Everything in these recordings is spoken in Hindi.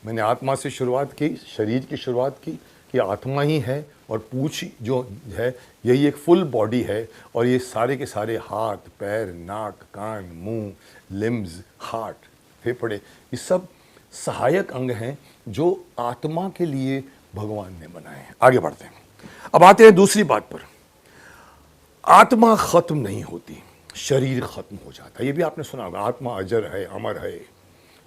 मैंने आत्मा से शुरुआत की, शरीर की शुरुआत की कि आत्मा ही है, और पूंछ जो है यही एक फुल बॉडी है, और ये सारे के सारे हाथ, पैर, नाक, कान, मुंह, लिम्स, हार्ट, फेफड़े, ये सब सहायक अंग हैं जो आत्मा के लिए भगवान ने बनाए हैं। आगे बढ़ते हैं। अब आते हैं दूसरी बात पर। आत्मा खत्म नहीं होती, शरीर खत्म हो जाता है। ये भी आपने सुना होगा, आत्मा अजर है, अमर है,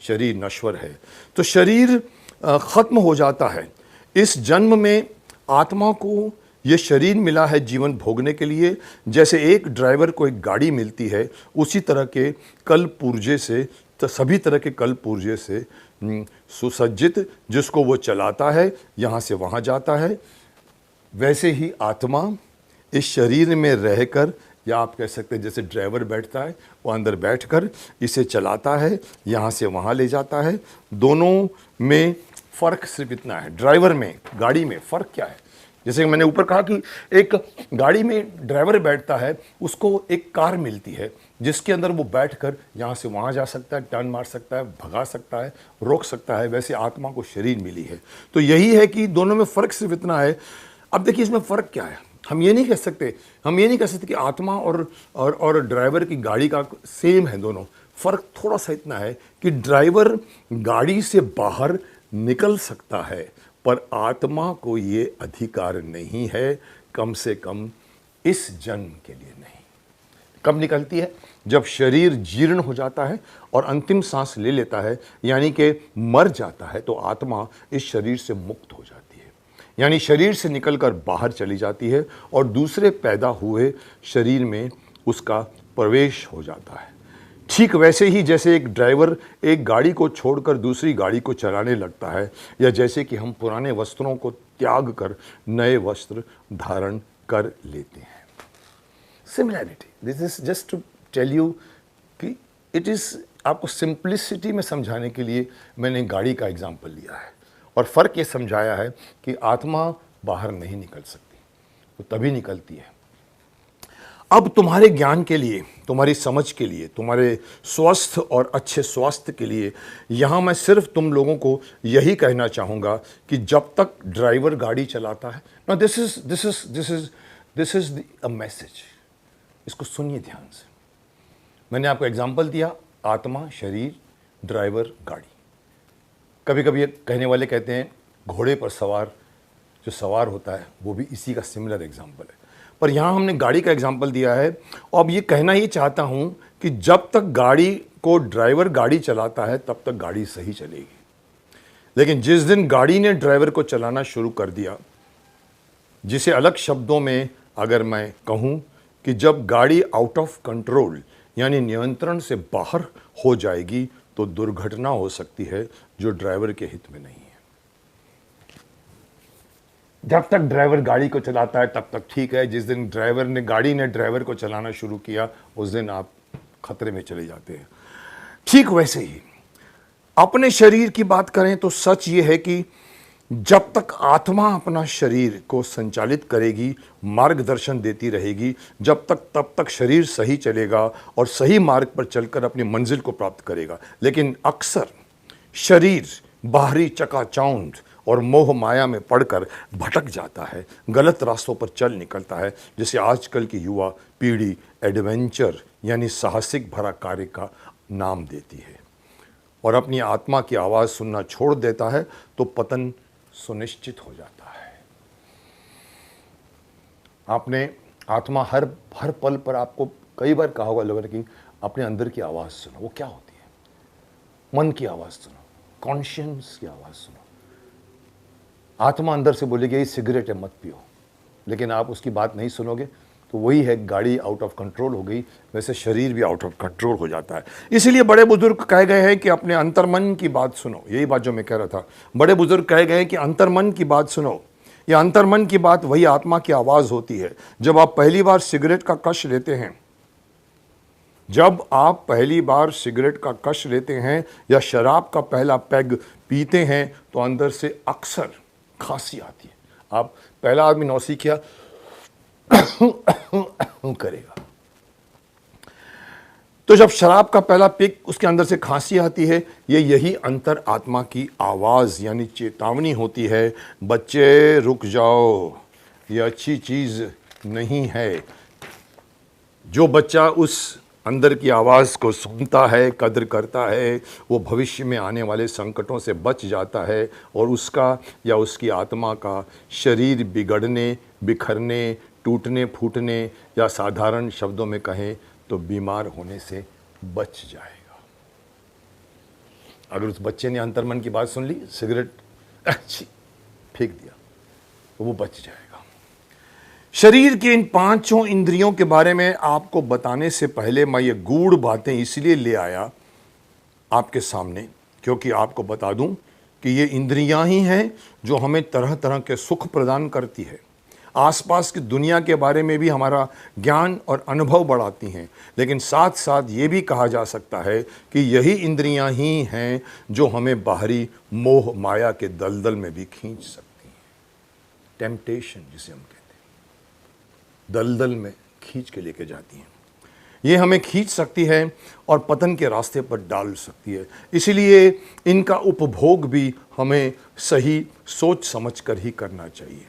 शरीर नश्वर है। तो शरीर खत्म हो जाता है। इस जन्म में आत्मा को ये शरीर मिला है जीवन भोगने के लिए। जैसे एक ड्राइवर को एक गाड़ी मिलती है, उसी तरह के कल पुर्जे से, तो सभी तरह के कल पुर्जे से सुसज्जित, जिसको वो चलाता है, यहाँ से वहाँ जाता है। वैसे ही आत्मा इस शरीर में रहकर, या आप कह सकते हैं जैसे ड्राइवर बैठता है, वो अंदर बैठकर इसे चलाता है, यहाँ से वहाँ ले जाता है। दोनों में फ़र्क सिर्फ इतना है। ड्राइवर में, गाड़ी में फ़र्क क्या है? जैसे मैंने ऊपर कहा कि एक गाड़ी में ड्राइवर बैठता है, उसको एक कार मिलती है जिसके अंदर वो बैठकर यहाँ से वहाँ जा सकता है, टर्न मार सकता है, भगा सकता है, रोक सकता है। वैसे आत्मा को शरीर मिली है। तो यही है कि दोनों में फ़र्क सिर्फ इतना है। अब देखिए इसमें फ़र्क क्या है। हम ये नहीं कह सकते कि आत्मा और ड्राइवर की गाड़ी का सेम है दोनों। फ़र्क थोड़ा सा इतना है कि ड्राइवर गाड़ी से बाहर निकल सकता है, पर आत्मा को ये अधिकार नहीं है, कम से कम इस जन्म के लिए नहीं। कब निकलती है? जब शरीर जीर्ण हो जाता है और अंतिम सांस ले लेता है, यानी कि मर जाता है, तो आत्मा इस शरीर से मुक्त हो जाती है, यानी शरीर से निकलकर बाहर चली जाती है और दूसरे पैदा हुए शरीर में उसका प्रवेश हो जाता है। ठीक वैसे ही जैसे एक ड्राइवर एक गाड़ी को छोड़कर दूसरी गाड़ी को चलाने लगता है, या जैसे कि हम पुराने वस्त्रों को त्याग कर नए वस्त्र धारण कर लेते हैं। Similarity, this is just to tell you कि इट इज़, आपको सिंप्लिसिटी में समझाने के लिए मैंने गाड़ी का एग्जाम्पल लिया है, और फ़र्क ये समझाया है कि आत्मा बाहर नहीं निकल सकती, वो तभी निकलती है। अब तुम्हारे ज्ञान के लिए, तुम्हारी समझ के लिए, तुम्हारे स्वस्थ और अच्छे स्वास्थ्य के लिए यहाँ मैं सिर्फ तुम लोगों को यही कहना चाहूँगा कि जब तक ड्राइवर गाड़ी चलाता है ना, दिस इज अ मैसेज, इसको सुनिए ध्यान से। मैंने आपको एग्जाम्पल दिया, आत्मा, शरीर, ड्राइवर, गाड़ी। कभी कभी कहने वाले कहते हैं घोड़े पर सवार जो सवार होता है वो भी इसी का सिमिलर एग्जाम्पल है, पर यहाँ हमने गाड़ी का एग्जाम्पल दिया है। और अब ये कहना ही चाहता हूँ कि जब तक गाड़ी को ड्राइवर गाड़ी चलाता है तब तक गाड़ी सही चलेगी, लेकिन जिस दिन गाड़ी ने ड्राइवर को चलाना शुरू कर दिया, जिसे अलग शब्दों में अगर मैं कहूँ कि जब गाड़ी आउट ऑफ कंट्रोल यानी नियंत्रण से बाहर हो जाएगी, तो दुर्घटना हो सकती है जो ड्राइवर के हित में नहीं है। जब तक ड्राइवर गाड़ी को चलाता है तब तक ठीक है, जिस दिन गाड़ी ने ड्राइवर को चलाना शुरू किया, उस दिन आप खतरे में चले जाते हैं। ठीक वैसे ही अपने शरीर की बात करें तो सच ये है कि जब तक आत्मा अपना शरीर को संचालित करेगी, मार्गदर्शन देती रहेगी, तब तक शरीर सही चलेगा और सही मार्ग पर चलकर अपनी मंजिल को प्राप्त करेगा। लेकिन अक्सर शरीर बाहरी चकाचौंध और मोह माया में पड़कर भटक जाता है, गलत रास्तों पर चल निकलता है, जिसे आजकल की युवा पीढ़ी एडवेंचर यानी साहसिक भरा कार्य का नाम देती है, और अपनी आत्मा की आवाज़ सुनना छोड़ देता है तो पतन सुनिश्चित हो जाता है। आपने आत्मा हर पल पर, आपको कई बार कहा होगा लोगों ने कि अपने अंदर की आवाज़ सुनो। वो क्या होती है? मन की आवाज़ सुनो, कॉन्शियंस की आवाज़ सुनो। आत्मा अंदर से बोलेगी ये सिगरेट है मत पियो, लेकिन आप उसकी बात नहीं सुनोगे तो वही है, गाड़ी आउट ऑफ कंट्रोल हो गई, वैसे शरीर भी आउट ऑफ कंट्रोल हो जाता है। इसीलिए बड़े बुजुर्ग कह गए हैं कि अपने अंतर्मन की बात सुनो। यही बात जो मैं कह रहा था, बड़े बुजुर्ग कह गए हैं कि अंतर्मन की बात सुनो। ये अंतर्मन की बात वही आत्मा की आवाज़ होती है। जब आप पहली बार सिगरेट का कश लेते हैं, या शराब का पहला पैग पीते हैं, तो अंदर से अक्सर खांसी आती है। आप पहला आदमी करेगा, तो जब शराब का पहला पिक उसके अंदर से खांसी आती है, ये यही अंतर आत्मा की आवाज़ यानी चेतावनी होती है, बच्चे रुक जाओ, ये अच्छी चीज़ नहीं है। जो बच्चा उस अंदर की आवाज़ को सुनता है, कदर करता है, वो भविष्य में आने वाले संकटों से बच जाता है और उसका या उसकी आत्मा का शरीर बिगड़ने, बिखरने, टूटने फूटने या साधारण शब्दों में कहें तो बीमार होने से बच जाएगा। अगर उस बच्चे ने अंतर्मन की बात सुन ली, सिगरेट अच्छी फेंक दिया, तो वो बच जाएगा। शरीर के इन पांचों इंद्रियों के बारे में आपको बताने से पहले मैं ये गूढ़ बातें इसलिए ले आया आपके सामने, क्योंकि आपको बता दूं कि ये इंद्रियां ही हैं जो हमें तरह तरह के सुख प्रदान करती है, आसपास की दुनिया के बारे में भी हमारा ज्ञान और अनुभव बढ़ाती हैं। लेकिन साथ साथ ये भी कहा जा सकता है कि यही इंद्रियां ही हैं जो हमें बाहरी मोह माया के दलदल में भी खींच सकती हैं। टेम्पटेशन जिसे हम कहते हैं, दलदल में खींच के लेके जाती हैं। ये हमें खींच सकती है और पतन के रास्ते पर डाल सकती है। इसीलिए इनका उपभोग भी हमें सही सोच समझ कर ही करना चाहिए।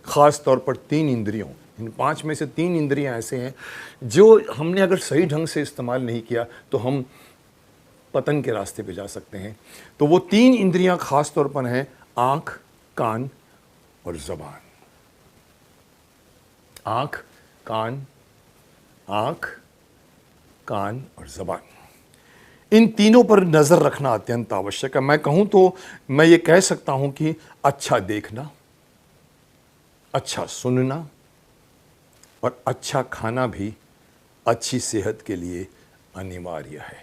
ख़ास तौर पर 3 इंद्रियों, इन 5 में से 3 इंद्रियां ऐसे हैं जो हमने अगर सही ढंग से इस्तेमाल नहीं किया तो हम पतन के रास्ते पे जा सकते हैं। तो वो 3 इंद्रियां ख़ास तौर पर हैं आँख, कान और ज़बान। आँख, कान और ज़बान, इन तीनों पर नज़र रखना अत्यंत आवश्यक है। मैं कहूँ तो मैं ये कह सकता हूँ कि अच्छा देखना, अच्छा सुनना और अच्छा खाना भी अच्छी सेहत के लिए अनिवार्य है।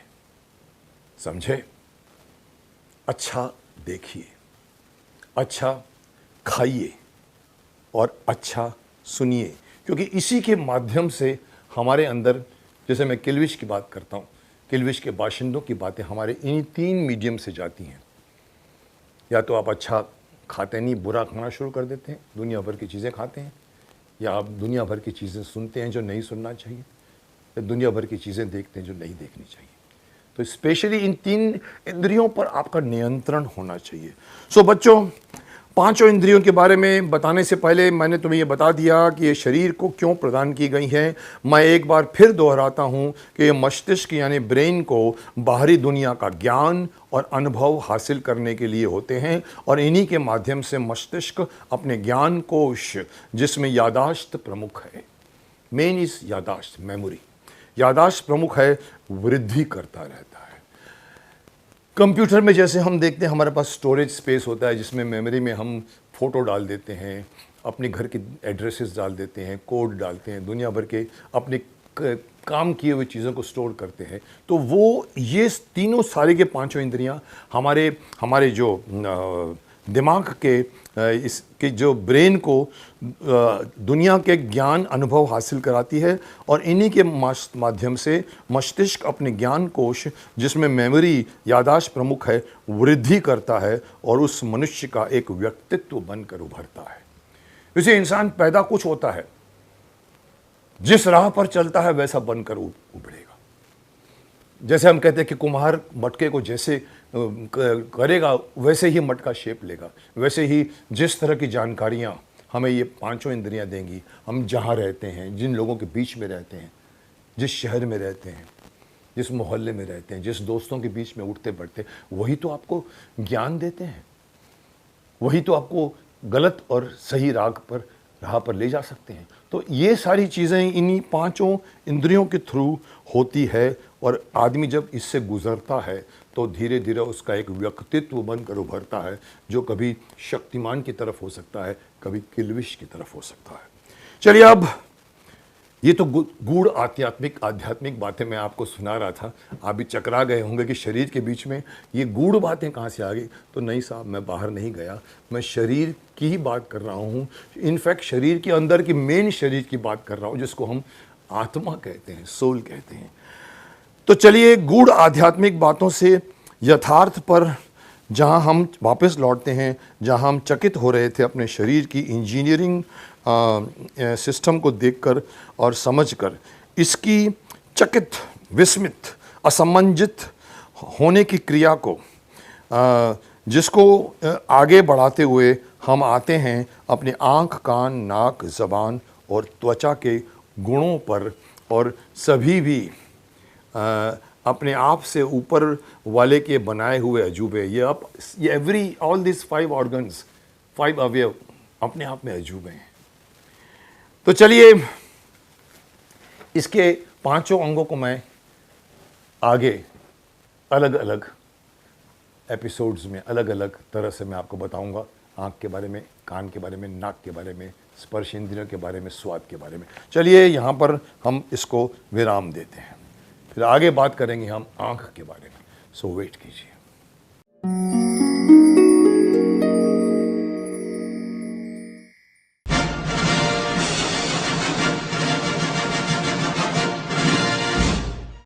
समझे? अच्छा देखिए, अच्छा खाइए और अच्छा सुनिए, क्योंकि इसी के माध्यम से हमारे अंदर, जैसे मैं किल्विश की बात करता हूँ, किल्विश के बाशिंदों की बातें हमारे इन्हीं 3 मीडियम से जाती हैं। या तो आप अच्छा खाते नहीं, बुरा खाना शुरू कर देते हैं, दुनिया भर की चीज़ें खाते हैं, या आप दुनिया भर की चीज़ें सुनते हैं जो नहीं सुनना चाहिए, या दुनिया भर की चीज़ें देखते हैं जो नहीं देखनी चाहिए। तो स्पेशली इन 3 इंद्रियों पर आपका नियंत्रण होना चाहिए। सो बच्चों, 5 इंद्रियों के बारे में बताने से पहले मैंने तुम्हें ये बता दिया कि ये शरीर को क्यों प्रदान की गई हैं। मैं एक बार फिर दोहराता हूँ कि ये मस्तिष्क यानी ब्रेन को बाहरी दुनिया का ज्ञान और अनुभव हासिल करने के लिए होते हैं, और इन्हीं के माध्यम से मस्तिष्क अपने ज्ञान कोश, जिसमें यादाश्त प्रमुख है, मेन इज यादाश्त, मेमोरी, यादाश्त प्रमुख है, वृद्धि करता रहता है। कंप्यूटर में जैसे हम देखते हैं हमारे पास स्टोरेज स्पेस होता है जिसमें मेमोरी में हम फ़ोटो डाल देते हैं, अपने घर के एड्रेसेस डाल देते हैं, कोड डालते हैं, दुनिया भर के अपने काम किए हुए चीज़ों को स्टोर करते हैं। तो वो ये तीनों सारे के 5 इंद्रियां हमारे जो दिमाग के इसके जो ब्रेन को दुनिया के ज्ञान अनुभव हासिल कराती है, और इन्हीं के माध्यम से मस्तिष्क अपने ज्ञान कोश, जिसमें मेमोरी यादाश्त प्रमुख है, वृद्धि करता है और उस मनुष्य का एक व्यक्तित्व बनकर उभरता है। वैसे इंसान पैदा कुछ होता है, जिस राह पर चलता है वैसा बनकर उभरेगा। जैसे हम कहते हैं कि कुम्हार मटके को जैसे करेगा वैसे ही मटका शेप लेगा, वैसे ही जिस तरह की जानकारियाँ हमें ये 5 इंद्रियां देंगी, हम जहाँ रहते हैं, जिन लोगों के बीच में रहते हैं, जिस शहर में रहते हैं, जिस मोहल्ले में रहते हैं, जिस दोस्तों के बीच में उठते बैठते, वही तो आपको ज्ञान देते हैं, वही तो आपको गलत और सही राह पर ले जा सकते हैं। तो ये सारी चीज़ें इन्हीं 5 इंद्रियों के थ्रू होती है, और आदमी जब इससे गुजरता है तो धीरे धीरे उसका एक व्यक्तित्व बनकर उभरता है, जो कभी शक्तिमान की तरफ हो सकता है, कभी किल्विश की तरफ हो सकता है। चलिए, अब ये तो गूढ़ आध्यात्मिक बातें मैं आपको सुना रहा था। आप भी चकरा गए होंगे कि शरीर के बीच में ये गूढ़ बातें कहाँ से आ गई। तो नहीं साहब, मैं बाहर नहीं गया, मैं शरीर की ही बात कर रहा हूँ। इनफैक्ट शरीर के अंदर की मेन शरीर की बात कर रहा हूँ, जिसको हम आत्मा कहते हैं, सोल कहते हैं। तो चलिए, गूढ़ आध्यात्मिक बातों से यथार्थ पर जहाँ हम वापस लौटते हैं, जहाँ हम चकित हो रहे थे अपने शरीर की इंजीनियरिंग सिस्टम को देखकर और समझकर, इसकी चकित, विस्मित असमंजित होने की क्रिया को जिसको आगे बढ़ाते हुए हम आते हैं अपने आँख, कान, नाक, ज़बान और त्वचा के गुणों पर, और सभी भी अपने आप से ऊपर वाले के बनाए हुए अजूबे। ये एवरी ऑल दिस 5 ऑर्गन्स, 5 अवयव अपने आप में अजूबे हैं। तो चलिए इसके 5 अंगों को मैं आगे अलग अलग एपिसोड्स में अलग अलग तरह से मैं आपको बताऊंगा। आँख के बारे में, कान के बारे में, नाक के बारे में, स्पर्श इंद्रियों के बारे में, स्वाद के बारे में। चलिए यहाँ पर हम इसको विराम देते हैं, फिर आगे बात करेंगे हम आँख के बारे में। सो वेट कीजिए।